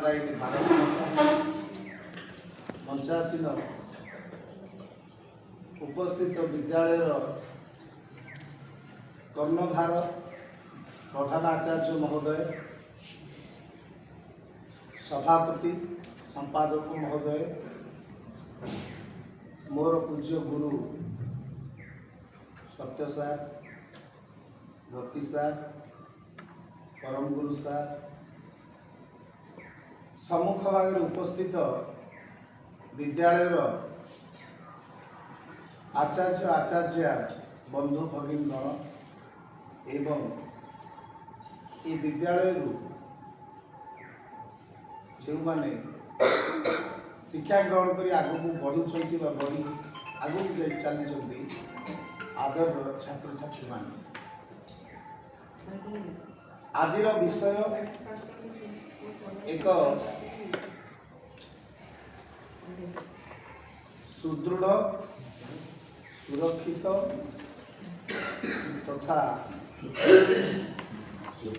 ମାତାଇନି ଭାରତ मंचासीन उपस्थित विद्यालय कर्णधार प्रधानाचार्य महोदय, सभापति संपादक महोदय, मोर पूज्य गुरु सत्य सार, भक्ति सार, परम गुरु सार, सम्मुख भाग उपस्थित विद्यालय आचार्य आचार्य बंधु भगिनीगण एवं ये विद्यालय जो माने शिक्षा ग्रहण कर आगू बढ़ुंट बढ़ी आगू चली आदर छात्र छात्री मान आज विषय एक सुदृढ़ सुरक्षित तथा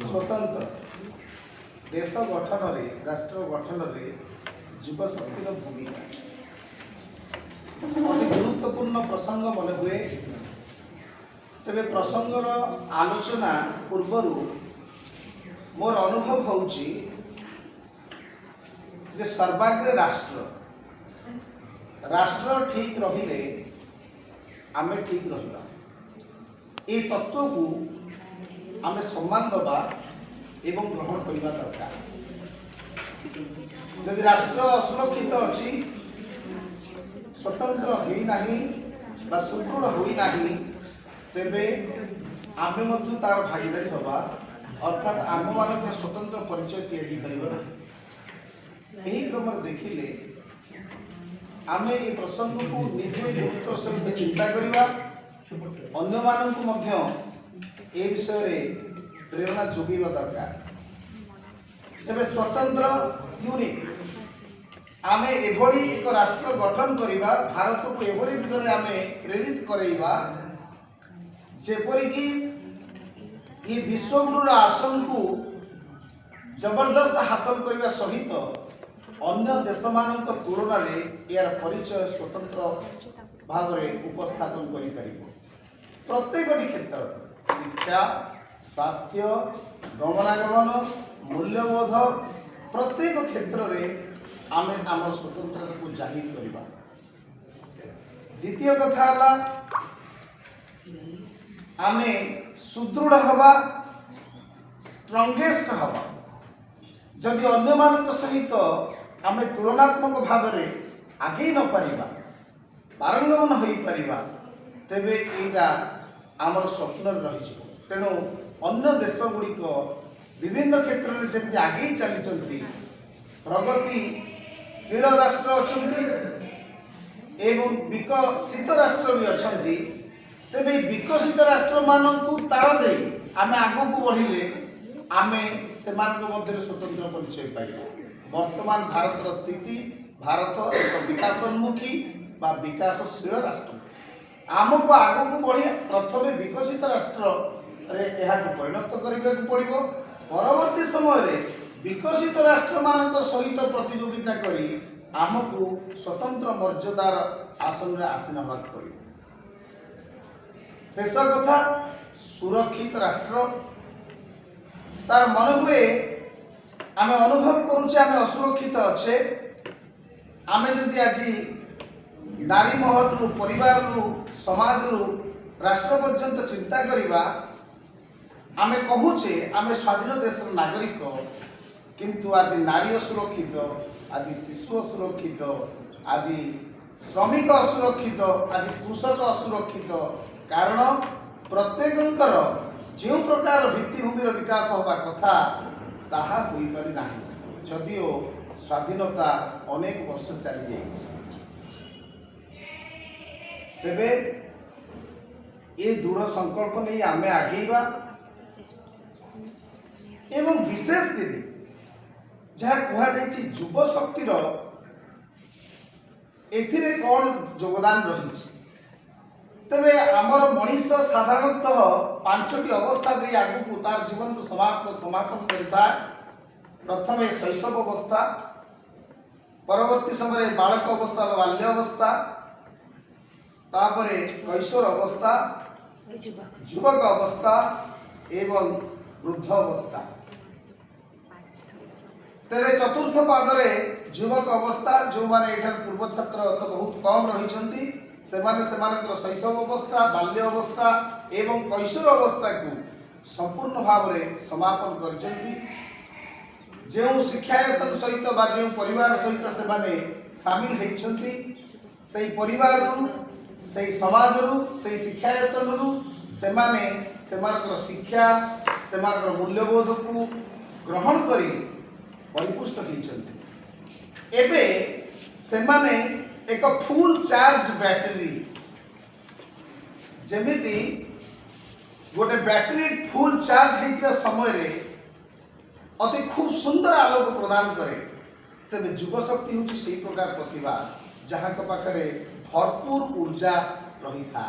स्वतंत्र देश गठन में राष्ट्र गठन में जीवशक्तिर भूमिका अति गुरुत्वपूर्ण प्रसंग मन हुए। तेरे प्रसंगर आलोचना पूर्वर मोर अनुभव होउची जे सर्वाग्रे राष्ट्र ठीक रहिले आमे ठीक रहिबा। ये तत्व को आमे सम्मान दबा एवं ग्रहण करने दरकार। यदि राष्ट्र असुरक्षित अच्छी स्वतंत्र होना सुदृढ़ होना तेबे आमे मध्य तार भागीदारी हवा अर्थात आम मान स्वतंत्र परिचय या क्रम देखिले आमे ये प्रसंग को निजे गुरुत्व सहित चिंता करवा अन्य मानक मध्य ए विषय प्रेरणा जोगेबा दरकार। तेरे स्वतंत्र यूनिक आमे एभली एक राष्ट्र गठन करवा भारत को एभली दिगरे आमे प्रेरित करैबा जेपरिक ये विश्वगुरुर आसन को जबरदस्त हासिल करने सहित अन्य देश मान तुलन में यार परिचय स्वतंत्र भाव में उपस्थापन कर प्रत्येक क्षेत्र शिक्षा स्वास्थ्य गमनागमन मूल्यबोध प्रत्येक क्षेत्र में आम आम स्वतंत्रता को जाहिर करवा। द्वितीय कथा आमे सुदृढ़ हवा स्ट्रंगेस्ट हवा जदि अन्य मान सहित आमे तुलनात्मक भाव में आगे न पारिबा पारंगमन हो पारिबा तेबे एटा आमर स्वप्न रही। तेणु अन्य देश गुड़िक विभिन्न क्षेत्र में जमी आगे चली प्रगतिशील राष्ट्र अच्छा एवं विकसित राष्ट्र भी अच्छा तेरे विकसित राष्ट्र मानक ताल दे आम आग को बढ़िले आम से मध्य स्वतंत्र परिचय पाइबा। वर्तमान भारत स्थिति भारत एक विकासोन्मुखी बा विकासशील राष्ट्र आमको आग को बढ़िया प्रथम विकसित राष्ट्र परिणत करने पड़ो परवर्ती समय विकसित राष्ट्र मान सहित प्रतियोगिता करी आमको स्वतंत्र मर्यादार आसन में आसीन होगा पड़ो। शेष कथा सुरक्षित राष्ट्र तार मन हुए आमे अनुभव करुचे आमे असुरक्षित अच्छे आमे जदि आज नारी महल रु परिवार रु समाज रु राष्ट्र पर्यंत चिंता करिबा आमे कहूचे आमे स्वाधीन देश नागरिक किंतु आज नारी असुरक्षित आज शिशु असुरक्षित आज श्रमिक असुरक्षित आज कृषक असुरक्षित कारण प्रत्येकंकर जो प्रकार भित्तिभूमि विकास होगा कथा ताहा होई पारि नाही जदिओ स्वाधीनता अनेक वर्ष चली जाइए। तेबे ये दृढ़ संकल्प नहीं आमे आगेबा एवं विशेष जहाँ कहुई युव शक्तिर एथिरे कौन योगदान रही तेरे आमर मनीष साधारणतः 5टी अवस्था दे आगु तार जीवन को समापन करता प्रथम शैशव अवस्था, परवर्ती समय बालक अवस्था बाल्य अवस्था, तापर कैशोर अवस्था, युवक अवस्था एवं वृद्ध अवस्था। तेरे चतुर्थ पादरे युवक अवस्था जो माने एठार पूर्व छात्र तो बहुत कम रही शैशव अवस्था, बाल्य अवस्था एवं कैशोर अवस्था को संपूर्ण भाव में समापन कर जो शिक्षायतन सहित बा जो परिवार सहित से सामिल होती से परिवार से समाज से शिक्षायतन से शिक्षा से मूल्यबोध को ग्रहण कर परिपुष्ट होती। एबे सेमाने एक फुल चार्ज बैटरी जेमिति गोटे बैटरी फुल चार्ज होता समय रे अति खूब सुंदर आलोक प्रदान करे, तेरे युव शक्ति हूँ से प्रकार प्रतिभा जहाँ पाखे भरपूर ऊर्जा रही था।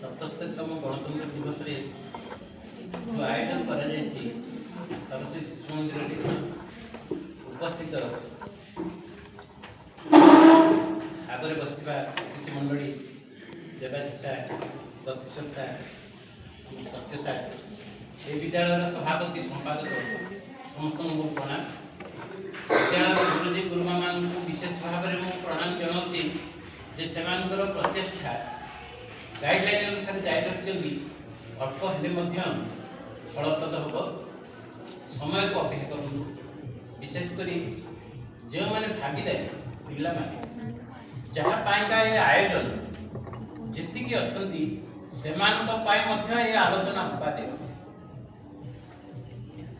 77तम गणतंत्र दिवस रे जो आयोजन करा जायछि सरस्वती शिशु मंदिर उपस्थित आगे बसवा अतिथि मंडली देवाशिष सार, गतिश्वर सार, सत्य सार, ये विद्यालय सभापति संपादक समस्त को प्रणाम। विद्यालय गुरुजी गुरुमा मान को विशेष भाव में मुझे प्रणाम जनाऊँगी जे सेमानकर प्रचेष्टा गाइडलाइन अनुसार जारी रखिंट अल्प हेले फलप्रद हम समय को अपेक्षा करूँ। विशेषकर जो मैंने भागीदारी पिला जहाँ पाइका ये आयोजन जी अच्छा से आलोचना उपादेय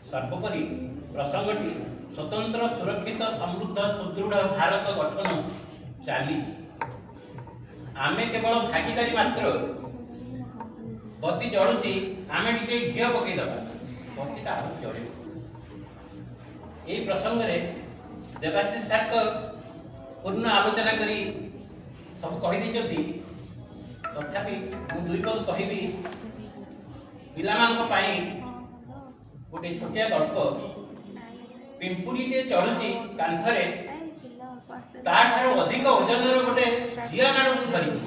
सर्वोपरि प्रसंगटी स्वतंत्र सुरक्षित समृद्ध सुदृढ़ भारत गठन चली आमे केवल भागीदारी मात्र बत्ती जलुची आमे टिके घी पकईदबा बत्तीटा आहुरी जल प्रसंग में देवाशीष सार तो पूर्ण आलोचना करी सब कहीदे तथापि मुझे दुई पद कहबी पाई गोटे छोटिया गल्प पिंपुड़ीटे चढ़ुची कांथरे ताठार अधिक ओजनर गोटे झील नाड़ को धरिकी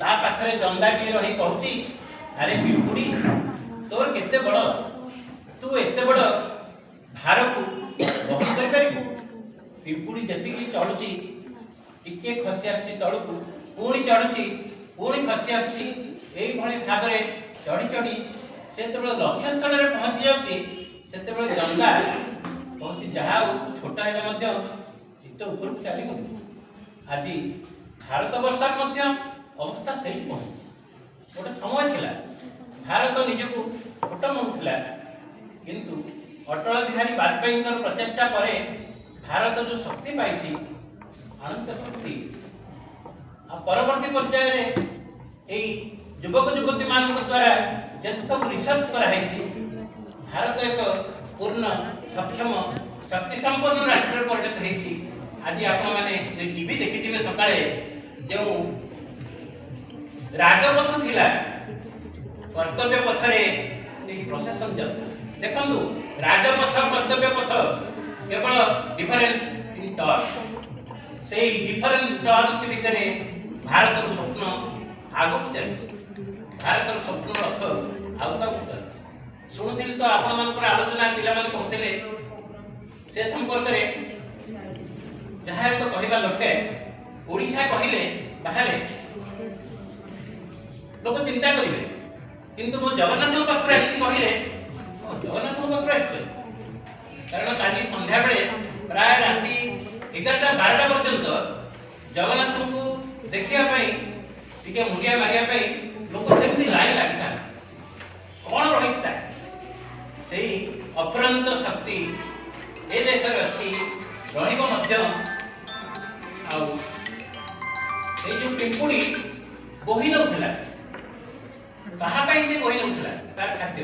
ता पाखरे जंदाटी रही कहूची अरे पिंपुड़ी तोर केते बड़ तू एते बड़ भार को बहन कर पिंपुड़ी जी चढ़ुची टिके खसी आसी तलू पुणी चढ़ुची पुणी खसी आसी भाव में चढ़ी चढ़ी से लक्ष्य स्थल में पहुँची जाते जंगा बहुत जहाँ छोट है चित्त ऊपर चली गली आज भारत वर्ष अवस्था से पहुँची गोटे समय थिला भारत निजक छोट मानुला किंतु अटल बिहारी वाजपेयी प्रचेषा पर भारत जो शक्ति पाई आणविक शक्ति परवर्ती पर्याय युवक युवती मान द्वारा जब सब रिसर्च कराई भारत एक पूर्ण सक्षम शक्ति संपन्न राष्ट्र परिणत होती। आज आपने टीवी देखिए सका जो राजपथ थिला कर्तव्य पथरे प्रशासन जाता देखु राजपथ कर्तव्य पथ केवल डिफरेंस इन टर्म्स से डिफरेंस टर्म्स भितर भारत स्वप्न आगक चलती भारत स्वप्न रथ आगे शुणुली तो आपण आलोचना पिला कहते से संपर्क जहाँ एक कहवा लोके ओडिशा कहले बाहर लोक चिंता करेंगे किंतु मो जगन्नाथ पाखे कहले जगन्नाथ पाखे कारण काली संध्या बेले प्राय राति 11टा 12टा पर्यंत जगन्नाथ को देखापी टे मुंडिया मारे लोक से लाइन लगी था कौन रही था से अफुरंत शक्ति ए देश अच्छी जो पिंपुड़ी बोही नौला कहापाई से बोही नौला तार खाद्य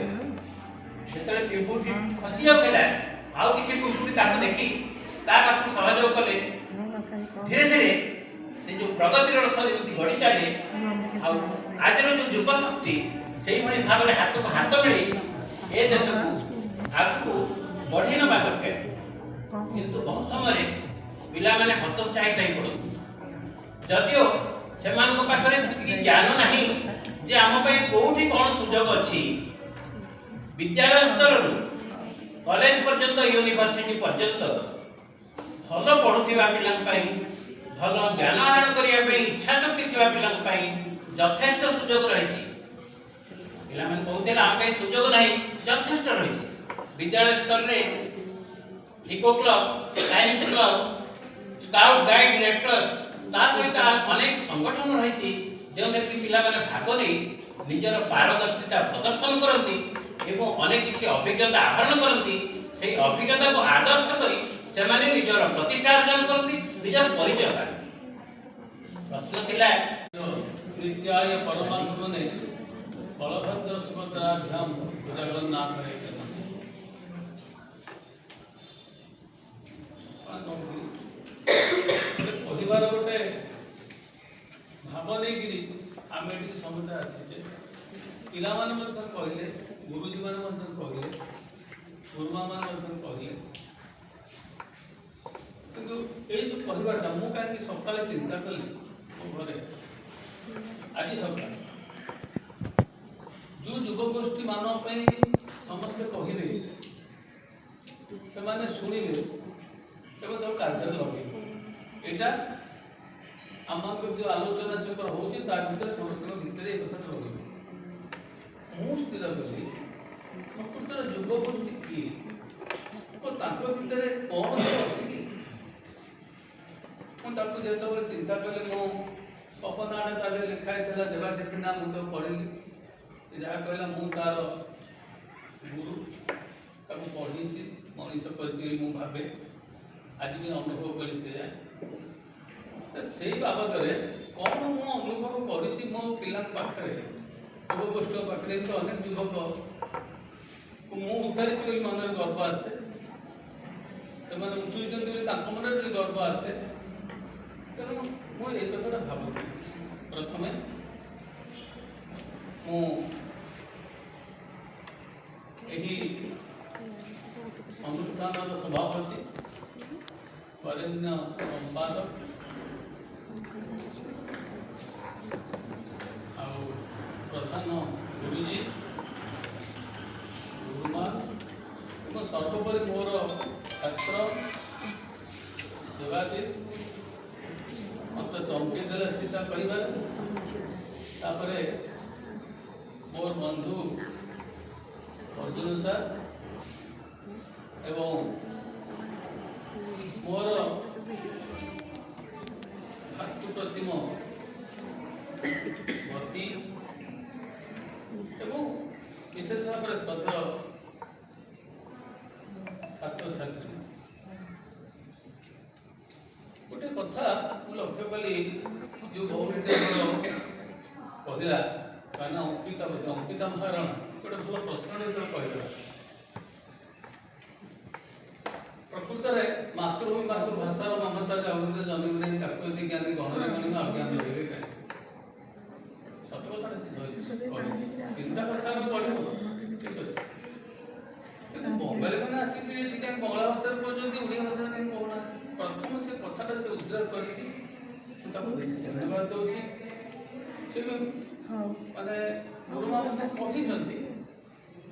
जो पिंपुड़ी खसी जाऊला आउ कि पिंपुड़ी देखी ताकू सहयोग कले धीरे धीरे से जो प्रगतिर रथ गढ़ी चले आज जो युव शक्ति से भाव में हाथ को हाथ मिली ए देश को आग को बढ़े नवा दरकार किंतु बहुत समय पिलामाने हतोत्साहित हो पड़ती जदिओ से पाखे ज्ञान नहीं जे आम कौटी कौन सुजोग अच्छी विद्यालय स्तर कॉलेज पर्यंत यूनिवर्सिटी पर्यंत भल पढ़ुवा पिला भल ज्ञान आहरण करने इच्छा शक्ति थी पिला यथेष्ट सुजोग रही पिला कहते आम सुजोग नहीं यथेष्ट रही विद्यालय स्तर में eco club science club scout guide red cross सहित अनेक संगठन रही जो पिला भाग नहीं निजर पारदर्शिता प्रदर्शन करती एवं अनेक किसी अभिज्ञता आहरण करती से अभिज्ञता को आदर्श करी से निजर प्रतिष्ठा अर्जन करती निजर परिचय पाती प्रश्न थिला नित्याय परमात्मने बलभद्र सुभद्राभ्याम जगन्नाथ कहबार गोटे भाव नहीं आम ये समझे आसीचे पिला कहले गुरुजी मैंने कहले गुरुमा मैंने कहले किंतु ये जो कहबाटा मुझे कहीं सका चिंता कली मो घरे आज सका जो युवगोष्ठी मानी समस्ते कहले से शुणिले कार्य लगे यहाँ आम जो आलोचना चक्र होती समस्त भितर एक कथा लगे मुझे स्थिर कली प्रकृतर युवगोष्ठी किए भितर कौन अच्छी मुझे जो चिंता कली मो अपना आड़े लिखाई देवाशीष ना मुझे पढ़ी जहाँ कहला मुझ तार गुरु ताको पढ़ी मनीष कर भावे आज भी अनुभव कली से बाबद कौन मु अनुभव करी मो पिला पाखे युवगोष्ठी पाखे तो अनेक युवक मुझे उतारी मन में गर्व आसे से उतुरी मन में गर्व आसे तेणु मुझे कथा भावुँ प्रथम अनुष्ठान सभापति वरेण्य संपादक प्रधान गुरुजी गुरुमा और सर्वोपरि मोर छात्र देवाशीष मत चमके देला सीता कहबार मोर बंधु अर्जुन सार एवं मोर भातृप्रतिम भक्ति एवं विशेष भाव में श्रद्धा छात्र छात्री गोटे कथा मुझे लक्ष्य कली जो भौरी कहला कहना अंकिता महाराणा गोटे भल प्रश्न कहला प्रकृत में मातृभूमि मातृभाषार ममता जागृत जन्म नहीं ताकि ज्ञानी गणरे गणी अज्ञान रही सत कथा तीनटा भाषा में पढ़ो ठीक अच्छे कि बंगाली मैंने आसिक बंगला भाषा कहते ओडिया भाषा कहीं कहना प्रथम से कथा से उद्रेक कर धन्यवाद दूसरी से माने गुरुमा कही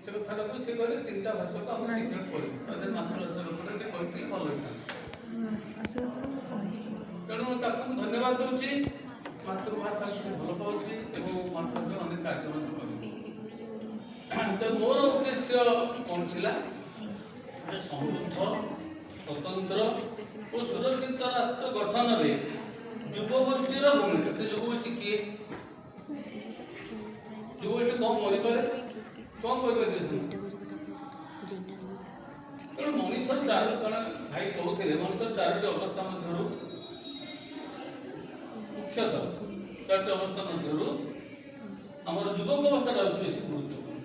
से कथा को सी कहले तीनटा भाषा को आम शिक्षक पढ़ी मातृभाषा से कहते भल होता तेणु ताकू धन्यवाद दूसरी मातृभाषा से भल पाऊँगी और मातृभाषा अनेक कार्य तो मोर उद्देश्य कौन थी समृद्ध स्वतंत्र और सुरक्षित राष्ट्र गठन में युवगोष्ठी भूमिका युवगोष्ठी किए युवगोष्ठी कौन करे कौन तेणु मनीष चार जन भाई कहते मनीष चारोटी अवस्था मध्य मुख्यतः चारोटी अवस्था मध्य आमर युवक अवस्था बेस गुरुत्वपूर्ण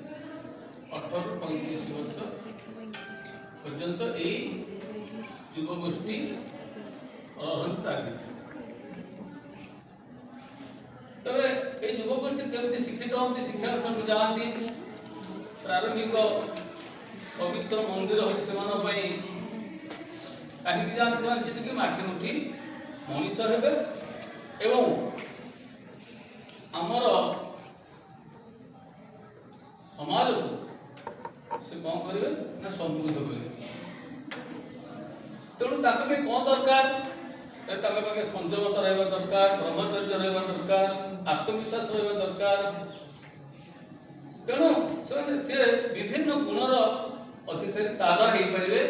18 ରୁ 35 वर्ष पर्यंत यही युवगोष्ठी तबे ये युवगोष्ठी केमती शिक्षित होती शिक्षा जाती प्रारंभिक ପବିତ୍ର ମନ୍ଦିର ହେଉଛି ସେମାନଙ୍କ ପାଇଁ। କାହିଁକି ଯାଆନ୍ତି ସେମାନେ ସେଠିକି? ମାଟି ଉଠି ମଣିଷ ହେବେ ଏବଂ ଆମର ସମାଜକୁ ସେ କ'ଣ କରିବେ ନା ସମୃଦ୍ଧ କରିବେ। ତେଣୁ ତାଙ୍କ ପାଇଁ କ'ଣ ଦରକାର? ତାଙ୍କ ପାଖେ ସଂଯମତା ରହିବା ଦରକାର, ବ୍ରହ୍ମଚର୍ଯ୍ୟ ରହିବା ଦରକାର, ଆତ୍ମବିଶ୍ୱାସ ରହିବା ଦରକାର। ତେଣୁ ସେମାନେ ସେ ବିଭିନ୍ନ ଗୁଣର ଅଧିକାରୀ ତା ଦ୍ୱାରା ହେଇପାରିବେ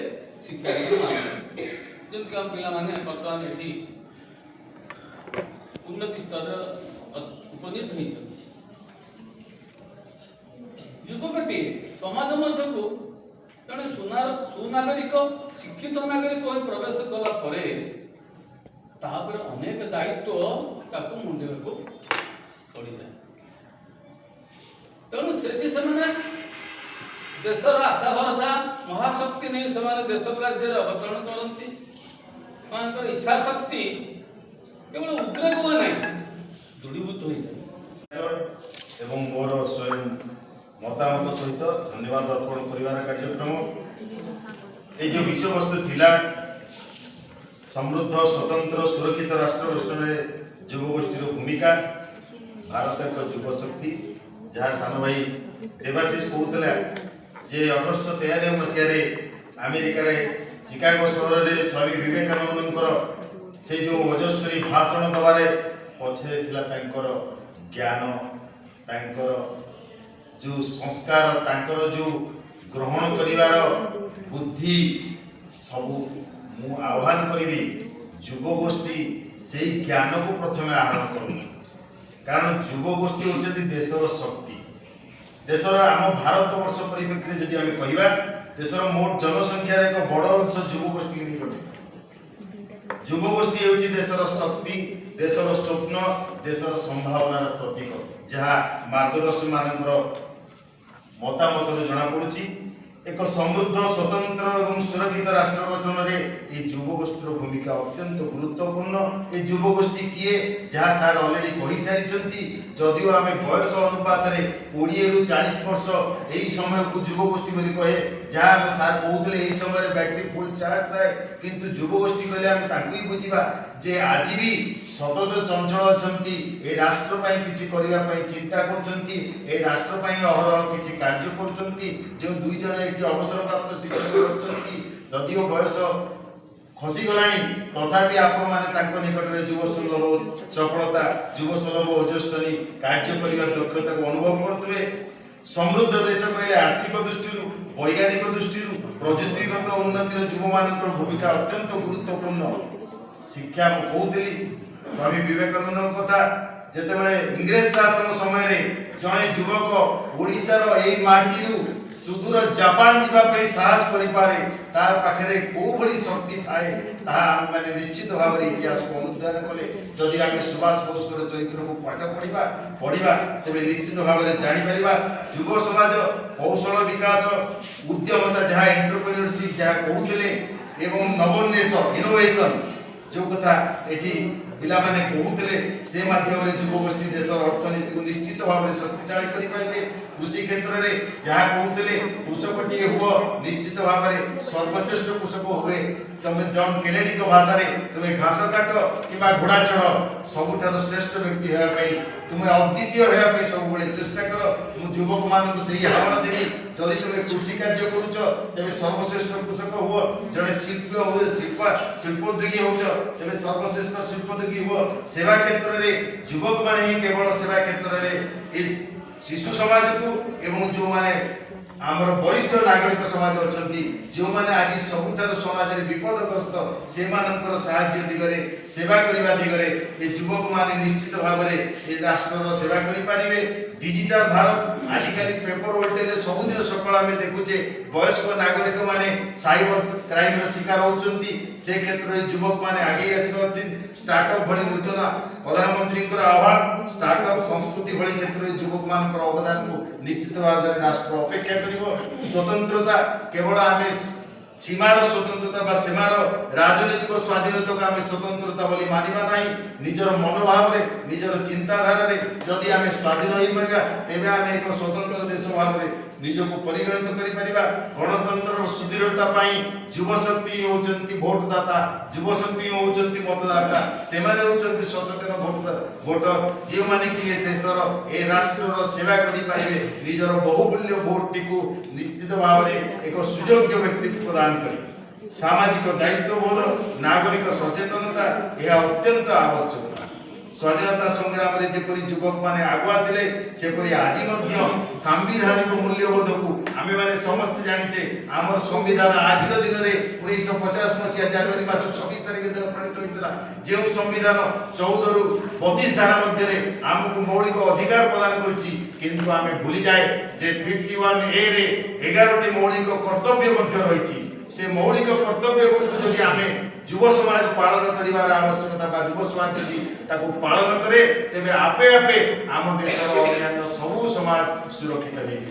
ଶିକ୍ଷାର୍ଥୀମାନେ। ଯେମିତି ଆମ ପିଲାମାନେ ବର୍ତ୍ତମାନ ଏଠି ଉନ୍ନତି ସ୍ତରରେ ଉପନୀତ ହେଇଛନ୍ତି। ଯୁବକଟିଏ ସମାଜ ମଧ୍ୟକୁ ଜଣେ ସୁନାଗରିକ ଶିକ୍ଷିତ ନାଗରିକ ହୋଇ ପ୍ରବେଶ କଲା ପରେ ତାପରେ ଅନେକ ଦାୟିତ୍ୱ ତାକୁ ମୁଣ୍ଡିବାକୁ ପଡ଼ିଥାଏ। ତେଣୁ ସେଠି ସେମାନେ ଦେଶର ଆଶା ଭରସା ମହାଶକ୍ତି ନେଇ ସେମାନେ ଦେଶ କାର୍ଯ୍ୟରେ ଅବତରଣ କରନ୍ତି। ସେମାନଙ୍କର ଇଚ୍ଛା ଶକ୍ତି କେବଳ ଉଦ୍ରେକ ହୁଏ ନାହିଁ, ଦୃଢ଼ୀଭୂତ ହୋଇଥାଏ। ଏବଂ ମୋର ସ୍ୱୟଂ ମତାମତ ସହିତ ଧନ୍ୟବାଦ ଅର୍ପଣ କରିବାର କାର୍ଯ୍ୟକ୍ରମ। এই যে বিষয়বস্তু ଥିଲା ସମୃଦ୍ଧ ସ୍ୱତନ୍ତ୍ର ସୁରକ୍ଷିତ ରାଷ୍ଟ୍ର ଗଠନରେ ଯୁବଗୋଷ୍ଠୀର ଭୂମିକା, ଭାରତ ଏକ ଯୁବ ଶକ୍ତି, ଯାହା ସାନ ଭାଇ ଦେବାଶିଷ କହୁଥିଲା ଯେ 1893 ମସିହାରେ ଆମେରିକାରେ ଚିକାଗୋ ସହରରେ ସ୍ୱାମୀ ବିବେକାନନ୍ଦଙ୍କର ସେ ଯେଉଁ ଓଜସ୍ୱୀ ଭାଷଣ ଦେବାରେ ପଛରେ ଥିଲା ତାଙ୍କର ଜ୍ଞାନ, ତାଙ୍କର ଯେଉଁ ସଂସ୍କାର, ତାଙ୍କର ଯେଉଁ ଗ୍ରହଣ କରିବାର ବୁଦ୍ଧି ସବୁ। ମୁଁ ଆହ୍ୱାନ କରିବି ଯୁବଗୋଷ୍ଠୀ ସେଇ ଜ୍ଞାନକୁ ପ୍ରଥମେ ଆହରଣ କରୁ, କାରଣ ଯୁବଗୋଷ୍ଠୀ ହେଉଛନ୍ତି ଦେଶର ଶକ୍ତି। ଦେଶର ଆମ ଭାରତବର୍ଷ ପରିପ୍ରେକ୍ଷୀରେ ଯଦି ଆମେ କହିବା, ଦେଶର ମୋଟ ଜନସଂଖ୍ୟାର ଏକ ବଡ଼ ଅଂଶ ଯୁବଗୋଷ୍ଠୀ ନେଇ ଗଠିତ। ଯୁବଗୋଷ୍ଠୀ ହେଉଛି ଦେଶର ଶକ୍ତି, ଦେଶର ସ୍ୱପ୍ନ, ଦେଶର ସମ୍ଭାବନାର ପ୍ରତୀକ, ଯାହା ମାର୍ଗଦର୍ଶୀମାନଙ୍କର ମତାମତରୁ ଜଣାପଡ଼ୁଛି। ଏକ ସମୃଦ୍ଧ ସ୍ୱତନ୍ତ୍ର ଏବଂ ସୁରକ୍ଷିତ ରାଷ୍ଟ୍ର ଗଠନରେ এই ଯୁବଗୋଷ୍ଠୀର ଭୂମିକା ଅତ୍ୟନ୍ତ ଗୁରୁତ୍ୱପୂର୍ଣ୍ଣ। এই ଯୁବଗୋଷ୍ଠୀ କିଏ, ଯାହା ସାର୍ ଅଲରେଡି କହିସାରିଛନ୍ତି। ଯଦିଓ ଆମେ ବୟସ ଅନୁପାତରେ 20ରୁ 40 ବର୍ଷ ଏହି ସମୟକୁ ଯୁବଗୋଷ୍ଠୀ ବୋଲି କହେ, ଯାହା ଆମେ ସାର୍ କହୁଥିଲେ ଏହି ସମୟରେ ବ୍ୟାଟେରୀ ଫୁଲ୍ ଚାର୍ଜ ଥାଏ, କିନ୍ତୁ ଯୁବଗୋଷ୍ଠୀ କହିଲେ ଆମେ ତାଙ୍କୁ ହିଁ ବୁଝିବା ଯେ ଆଜି ବି ସତତ ଚଞ୍ଚଳ ଅଛନ୍ତି, ଏ ରାଷ୍ଟ୍ର ପାଇଁ କିଛି କରିବା ପାଇଁ ଚିନ୍ତା କରୁଛନ୍ତି, ଏ ରାଷ୍ଟ୍ର ପାଇଁ ଅହରହ କିଛି କାର୍ଯ୍ୟ କରୁଛନ୍ତି। ଯେଉଁ 2 ଜଣ ଏଠି ଅବସରପ୍ରାପ୍ତ ଶିକ୍ଷକ ଅଛନ୍ତି, ଯଦିଓ ବୟସ ଖସିଗଲାଣି, ତଥାପି ଆପଣମାନେ ତାଙ୍କ ନିକଟରେ ଯୁବ ସୁଲଭ ଚପଳତା, ଯୁବ ସୁଲଭ ଓଜସ୍ୱୀ କାର୍ଯ୍ୟ କରିବା ଦକ୍ଷତାକୁ ଅନୁଭବ କରୁଥିବେ। ସମୃଦ୍ଧ ଦେଶ କହିଲେ ଆର୍ଥିକ ଦୃଷ୍ଟିରୁ, ବୈଜ୍ଞାନିକ ଦୃଷ୍ଟିରୁ, ପ୍ରଯୁକ୍ତିଗତ ଉନ୍ନତିର ଯୁବମାନଙ୍କର ଭୂମିକା ଅତ୍ୟନ୍ତ ଗୁରୁତ୍ୱପୂର୍ଣ୍ଣ। ଶିକ୍ଷା ମୁଁ କହୁଥିଲି ସ୍ୱାମୀ ବିବେକାନନ୍ଦଙ୍କ କଥା, ଯେତେବେଳେ ଇଂରେଜ ଶାସନ ସମୟରେ ଜଣେ ଯୁବକ ଓଡ଼ିଶାର ଏଇ ମାଟିରୁ ସୁଦୂର ଜାପାନ ଯିବା ପାଇଁ ସାହସ କରିପାରେ, ତାର ପାଖରେ କୋଉଭଳି ଶକ୍ତି ଥାଏ ତାହା ଆମେମାନେ ନିଶ୍ଚିତ ଭାବରେ ଇତିହାସକୁ ଅନୁଧ୍ୟାନ କଲେ, ଯଦି ଆମେ ସୁଭାଷ ବୋଷଙ୍କର ଚରିତ୍ରକୁ ପାଠ ପଢ଼ିବା ତେବେ ନିଶ୍ଚିତ ଭାବରେ ଜାଣିପାରିବା। ଯୁବ ସମାଜ କୌଶଳ ବିକାଶ, ଉଦ୍ୟମତା, ଯାହା ଏଣ୍ଟରପ୍ରେନ୍ୟରସିପ୍ ଯାହା କହୁଥିଲେ, ଏବଂ ନବୋନ୍ମେଷ ଇନୋଭେସନ୍ ଯେଉଁ କଥା ଏଠି ପିଲାମାନେ କହୁଥିଲେ, ସେ ମାଧ୍ୟମରେ ଯୁବଗୋଷ୍ଠୀ ଦେଶର ଅର୍ଥନୀତିକୁ ନିଶ୍ଚିତ ଭାବରେ ଶକ୍ତିଶାଳୀ କରିପାରିବେ। କୃଷି କ୍ଷେତ୍ରରେ ଯାହା କହୁଥିଲେ, କୃଷକଟିଏ ହୁଅ, ନିଶ୍ଚିତ ଭାବରେ ସର୍ବଶ୍ରେଷ୍ଠ କୃଷକ ହୁଏ। ତମେ ଜନ୍ କେନେଡିଙ୍କ ଭାଷାରେ ତୁମେ ଘାସ କାଟ କିମ୍ବା ଘୋଡ଼ା ଚଢ଼, ସବୁଠାରୁ ଶ୍ରେଷ୍ଠ ବ୍ୟକ୍ତି ହେବା ପାଇଁ, ତୁମେ ଅଦ୍ୱିତୀୟ ହେବା ପାଇଁ ସବୁବେଳେ ଚେଷ୍ଟା କର। ମୁଁ ଯୁବକମାନଙ୍କୁ ସେହି ଆହ୍ୱାନ ଦେବି, ଯଦି ତୁମେ କୃଷି କାର୍ଯ୍ୟ କରୁଛ ତେବେ ସର୍ବଶ୍ରେଷ୍ଠ କୃଷକ ହୁଅ, ଜଣେ ଶିଳ୍ପୋଦ୍ୟୋଗୀ ହେଉଛ ତେବେ ସର୍ବଶ୍ରେଷ୍ଠ ଶିଳ୍ପୋଦ୍ୟୋଗୀ ହୁଅ। ସେବା କ୍ଷେତ୍ରରେ ଯୁବକମାନେ ହିଁ କେବଳ ସେବା କ୍ଷେତ୍ରରେ ଏ ଶିଶୁ ସମାଜକୁ ଏବଂ ଯେଉଁମାନେ ଆମର ବରିଷ୍ଠ ନାଗରିକ ସମାଜ ଅଛନ୍ତି, ଯେଉଁମାନେ ଆଜି ସବୁଠାରୁ ସମାଜରେ ବିପଦଗ୍ରସ୍ତ, ସେମାନଙ୍କର ସାହାଯ୍ୟ ଦିଗରେ, ସେବା କରିବା ଦିଗରେ ଏ ଯୁବକମାନେ ନିଶ୍ଚିତ ଭାବରେ ଏ ରାଷ୍ଟ୍ରର ସେବା କରିପାରିବେ। ଡିଜିଟାଲ ଭାରତ, ଆଜିକାଲି ପେପର ଓଲଟେଲେ ସବୁଦିନ ସକାଳ ଆମେ ଦେଖୁଛେ ବୟସ୍କ ନାଗରିକମାନେ ସାଇବର କ୍ରାଇମର ଶିକାର ହେଉଛନ୍ତି, ସେ କ୍ଷେତ୍ରରେ ଯୁବକମାନେ ଆଗେଇ ଆସିବା ଉଚିତ। ଷ୍ଟାର୍ଟଅପ୍ ଭଳି ନୂତନ ପ୍ରଧାନମନ୍ତ୍ରୀଙ୍କର ଆହ୍ୱାନ, ଷ୍ଟାର୍ଟଅପ୍ ସଂସ୍କୃତି ଭଳି କ୍ଷେତ୍ରରେ ଯୁବକମାନଙ୍କର ଅବଦାନକୁ ନିଶ୍ଚିତ ଭାବରେ ରାଷ୍ଟ୍ର ଅପେକ୍ଷା କରିବ। ସ୍ୱତନ୍ତ୍ରତା କେବଳ ଆମେ ସୀମାର ସ୍ୱତନ୍ତ୍ରତା ବା ସୀମାର ରାଜନୈତିକ ସ୍ୱାଧୀନତାକୁ ଆମେ ସ୍ୱତନ୍ତ୍ରତା ବୋଲି ମାନିବା ନାହିଁ। ନିଜର ମନୋଭାବରେ, ନିଜର ଚିନ୍ତାଧାରାରେ ଯଦି ଆମେ ସ୍ୱାଧୀନ ହୋଇପାରିବା, ତେବେ ଆମେ ଏକ ସ୍ୱତନ୍ତ୍ର ଦେଶ ଭାବରେ ନିଜକୁ ପରିଗଣିତ କରିପାରିବା। ଗଣତନ୍ତ୍ରର ସୁଦୃଢ଼ତା ପାଇଁ ଯୁବଶକ୍ତି ହେଉଛନ୍ତି ଭୋଟଦାତା, ଯୁବଶକ୍ତି ହେଉଛନ୍ତି ମତଦାତା, ସେମାନେ ହେଉଛନ୍ତି ସଚେତନ ଭୋଟର, ଯେଉଁମାନେ କି ଏ ଦେଶର ଏ ରାଷ୍ଟ୍ରର ସେବା କରିପାରିବେ। ନିଜର ବହୁମୂଲ୍ୟ ଭୋଟଟିକୁ ନିଶ୍ଚିତ ଭାବରେ ଏକ ସୁଯୋଗ୍ୟ ବ୍ୟକ୍ତିକୁ ପ୍ରଦାନ କରି ସାମାଜିକ ଦାୟିତ୍ୱବୋଧ, ନାଗରିକ ସଚେତନତା ଏହା ଅତ୍ୟନ୍ତ ଆବଶ୍ୟକ। ସ୍ୱାଧୀନତା ସଂଗ୍ରାମରେ ଯେପରି ଯୁବକମାନେ ଆଗୁଆ ଥିଲେ, ସେପରି ଆଜି ମଧ୍ୟ ସାମ୍ବିଧାନିକ ମୂଲ୍ୟବୋଧକୁ ଆମେମାନେ ସମସ୍ତେ ଜାଣିଛେ। ଆମର ସମ୍ବିଧାନ ଆଜିର ଦିନରେ 1950 ମସିହା ଜାନୁଆରୀ ମାସ 26 ତାରିଖ ଦିନ ପ୍ରଣୀତ ହୋଇଥିଲା। ଯେଉଁ ସମ୍ବିଧାନ 14ରୁ 32 ଧାରା ମଧ୍ୟରେ ଆମକୁ ମୌଳିକ ଅଧିକାର ପ୍ରଦାନ କରିଛି, କିନ୍ତୁ ଆମେ ଭୁଲିଯାଏ ଯେ 51A ରେ 11ଟି ମୌଳିକ କର୍ତ୍ତବ୍ୟ ମଧ୍ୟ ରହିଛି। ସେ ମୌଳିକ କର୍ତ୍ତବ୍ୟ ଗୁଡ଼ିକୁ ଯଦି ଆମେ ଯୁବ ସମାଜ ପାଳନ କରିବାର ଆବଶ୍ୟକତା ବା ଯୁବ ସମାଜ ଯଦି ତାକୁ ପାଳନ କରେ, ତେବେ ଆପେ ଆପେ ଆମ ଦେଶର ଅନ୍ୟାନ୍ୟ ସବୁ ସମାଜ ସୁରକ୍ଷିତ ହେଇଯିବ।